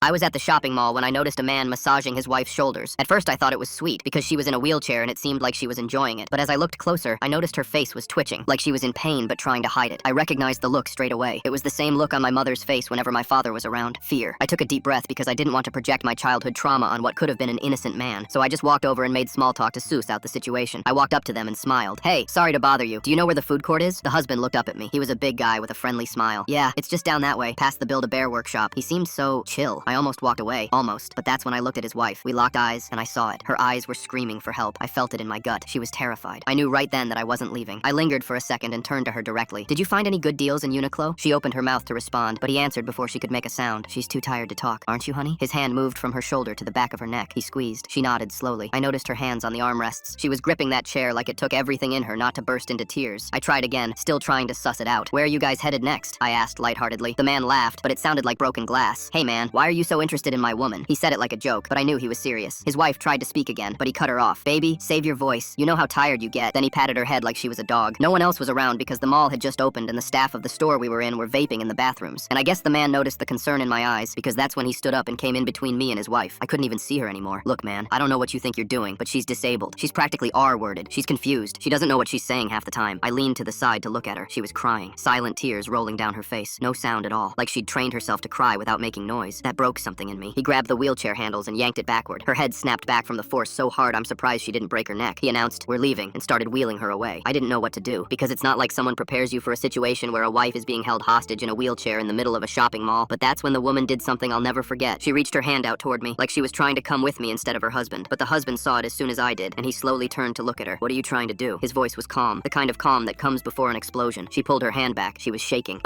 I was at the shopping mall when I noticed a man massaging his wife's shoulders. At first I thought it was sweet because she was in a wheelchair and it seemed like she was enjoying it. But as I looked closer, I noticed her face was twitching, like she was in pain but trying to hide it. I recognized the look straight away. It was the same look on my mother's face whenever my father was around. Fear. I took a deep breath because I didn't want to project my childhood trauma on what could have been an innocent man. So I just walked over and made small talk to suss out the situation. I walked up to them and smiled. "Hey, sorry to bother you. Do you know where the food court is?" The husband looked up at me. He was a big guy with a friendly smile. "Yeah, it's just down that way, past the Build-A-Bear workshop." He seemed so chill. I almost walked away. Almost. But that's when I looked at his wife. We locked eyes, and I saw it. Her eyes were screaming for help. I felt it in my gut. She was terrified. I knew right then that I wasn't leaving. I lingered for a second and turned to her directly. "Did you find any good deals in Uniqlo?" She opened her mouth to respond, but he answered before she could make a sound. "She's too tired to talk. Aren't you, honey?" His hand moved from her shoulder to the back of her neck. He squeezed. She nodded slowly. I noticed her hands on the armrests. She was gripping that chair like it took everything in her not to burst into tears. I tried again, still trying to suss it out. "Where are you guys headed next?" I asked lightheartedly. The man laughed, but it sounded like broken glass. "Hey man, why are you so interested in my woman?" He said it like a joke, but I knew he was serious. His wife tried to speak again, but he cut her off. "Baby, save your voice. You know how tired you get." Then he patted her head like she was a dog. No one else was around because the mall had just opened and the staff of the store we were in were vaping in the bathrooms. And I guess the man noticed the concern in my eyes because that's when he stood up and came in between me and his wife. I couldn't even see her anymore. "Look, man, I don't know what you think you're doing, but she's disabled. She's practically R-worded. She's confused. She doesn't know what she's saying half the time." I leaned to the side to look at her. She was crying, silent tears rolling down her face. No sound at all, like she'd trained herself to cry without making noise. That broke something in me. He grabbed the wheelchair handles and yanked it backward. Her head snapped back from the force so hard I'm surprised she didn't break her neck. He announced, "We're leaving," and started wheeling her away. I didn't know what to do, because it's not like someone prepares you for a situation where a wife is being held hostage in a wheelchair in the middle of a shopping mall. But that's when the woman did something I'll never forget. She reached her hand out toward me, like she was trying to come with me instead of her husband. But the husband saw it as soon as I did, and he slowly turned to look at her. "What are you trying to do?" His voice was calm, the kind of calm that comes before an explosion. She pulled her hand back. She was shaking.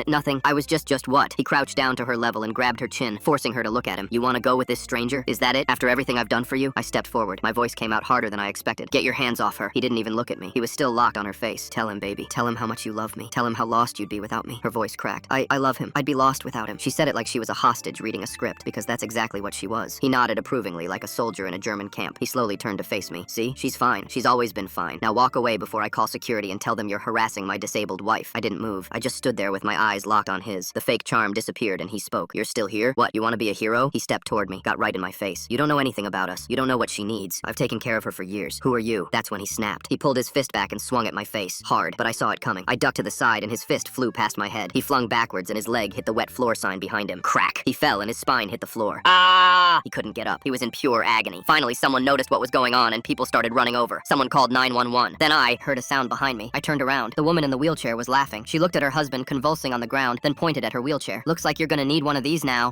Nothing. I was just what?" He crouched down to her level and grabbed her chin, forcing her to look at him. "You want to go with this stranger? Is that it? After everything I've done for you?" I stepped forward. My voice came out harder than I expected. "Get your hands off her." He didn't even look at me. He was still locked on her face. "Tell him, baby. Tell him how much you love me. Tell him how lost you'd be without me." Her voice cracked. I love him. I'd be lost without him." She said it like she was a hostage reading a script, because that's exactly what she was. He nodded approvingly like a soldier in a German camp. He slowly turned to face me. "See? She's fine. She's always been fine. Now walk away before I call security and tell them you're harassing my disabled wife." I didn't move. I just stood there with my eyes locked on his. The fake charm disappeared and he spoke. "You're still here? What, you want to be a hero?" He stepped toward me, got right in my face. "You don't know anything about us. You don't know what she needs. I've taken care of her for years. Who are you?" That's when he snapped. He pulled his fist back and swung at my face, hard, but I saw it coming. I ducked to the side and his fist flew past my head. He flung backwards and his leg hit the wet floor sign behind him. Crack! He fell and his spine hit the floor. Ah! He couldn't get up. He was in pure agony. Finally, someone noticed what was going on and people started running over. Someone called 911. Then I heard a sound behind me. I turned around. The woman in the wheelchair was laughing. She looked at her husband convulsing on the ground, then pointed at her wheelchair. "Looks like you're gonna need one of these now."